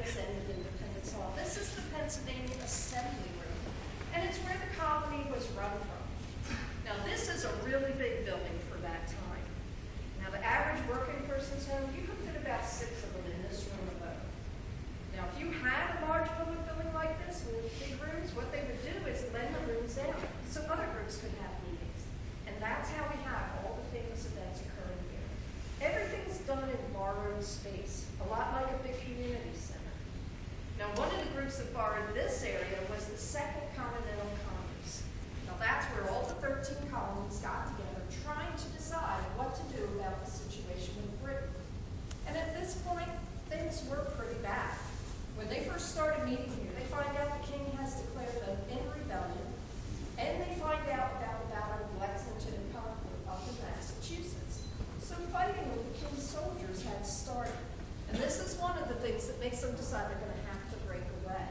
famous end of Independence Hall. This is the Pennsylvania Assembly Room, and it's where the colony was run from. Now, this is a really big building for that time. Now, the average working person's home, you could fit about 6 of them in this room alone. Now, if you had a large public building like this with big rooms, what they would do is lend the rooms out so other groups could have meetings. And that's how we have all the famous events occurring here. Everything's done in borrowed space, a lot like a big community center. Now, one of the groups that borrowed this area was the Second Continental Congress. Now, that's where all the 13 colonies got together trying to decide what to do about the situation with Britain. And at this point, things were pretty bad. When they first started meeting here, they find out the king has declared them in rebellion, and they find out about the Battle of Lexington and Concord up in Massachusetts. So fighting with the king's soldiers had started. And this is one of the things that makes them decide they're going to have to break away.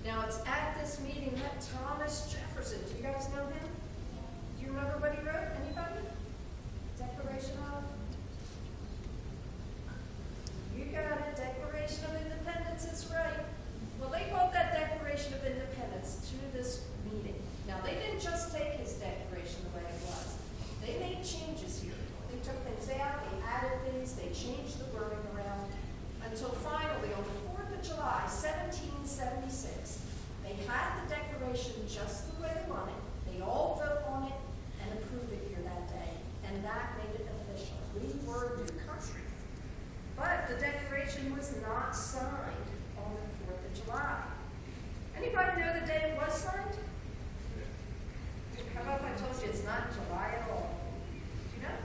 Now, it's at this meeting that Thomas Jefferson, do you guys know him? Do you remember what he wrote? Anybody? Declaration of? You got it, Declaration of Independence is right. Well, they brought that Declaration of Independence to this meeting. Now, they didn't just take his declaration the way it was. They made changes here. They took things out, they added things, they changed the wording around, until finally, on the 4th of July, 1776, they had the Declaration just the way they wanted. They all vote on it and approve it here that day. And that made it official. We were a new country. But the Declaration was not signed on the 4th of July. Anybody know the day it was signed? How about if I told you it's not July at all? Do you know?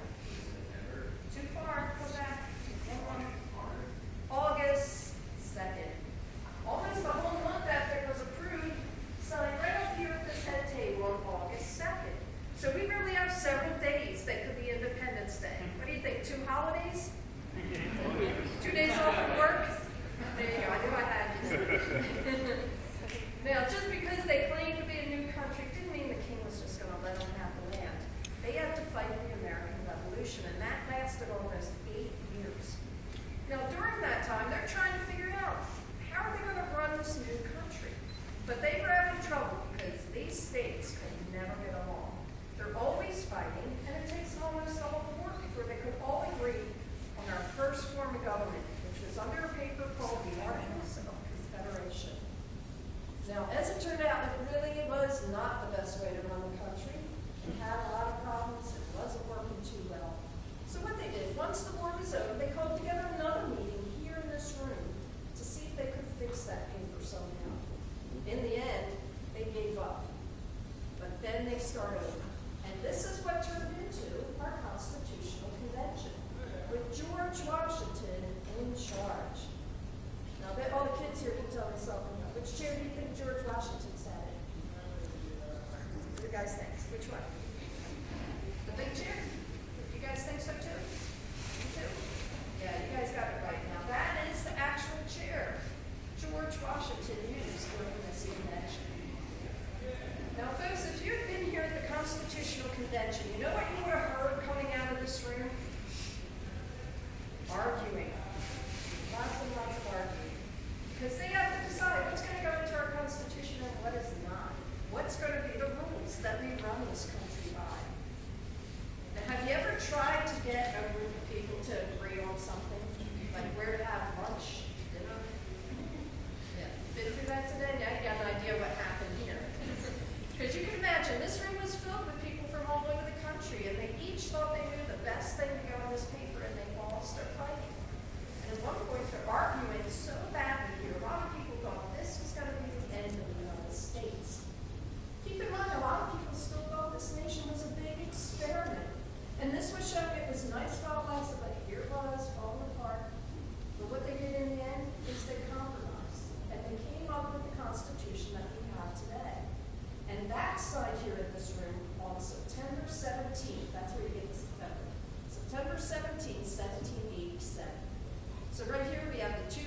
Too far. Go back. August 2nd. Almost the whole month after it was approved, signed right up here at this head table on August 2nd. So we really have several days that could be Independence Day. What do you think? 2 holidays? 2 days off from work? There you go. I knew I had you. Now, just because they claimed to be a new country didn't mean the king was just going to let them have the land. They had to fight the American Revolution, and that lasted almost 8 years. Now, during that time, they're trying to figure out how are they going to run this new country. But they were having trouble because these states could never get along. They're always fighting, and it takes almost a whole war before they could all agree on our first form of government, which was under a paper called the Articles of Confederation. Now, as it turned out, it really was not the best way to run the country. It had a lot of problems. It wasn't working too well. So what they did, once the war was over, they called together another meeting here in this room to see if they could fix that paper somehow. In the end, they gave up. But then they started over. And this is what turned into our Constitutional Convention, with George Washington in charge. Now, I bet all the kids here can tell me something. Which chair do you think George Washington sat in? What do you guys think? Which one? The big chair? You guys think so too? You too? Yeah, you guys got it right. Now, that is the actual chair George Washington used during this convention. Now, folks, if you had been here at the Constitutional Convention, you know what you would have heard coming out of this room? Arguing. Lots and lots of arguing. Because they have to decide what's going to go into our Constitution and what is not. What's going to be the rules that we run this country by. Now, have you ever tried to get a group of people to agree on something? Like where to have lunch, dinner? Yeah. Been through that today? Now you got an idea what happened here. Because you can imagine, this room was filled with people from all over the country, and they each thought they knew the best thing to go on this paper, and they all start fighting. And at one point, they're arguing so badly here, a lot of people thought this was going to be the end of the United States. Keep in mind, a lot of people still thought this nation was a big experiment. And this was showing it was nice while it lasted, but here it was, falling apart. But what they did in the end is they compromised. And they came up with the Constitution that we have today. And that's signed here in this room on September 17th. That's where you get the September. September 17th, 1787. So right here we have the 2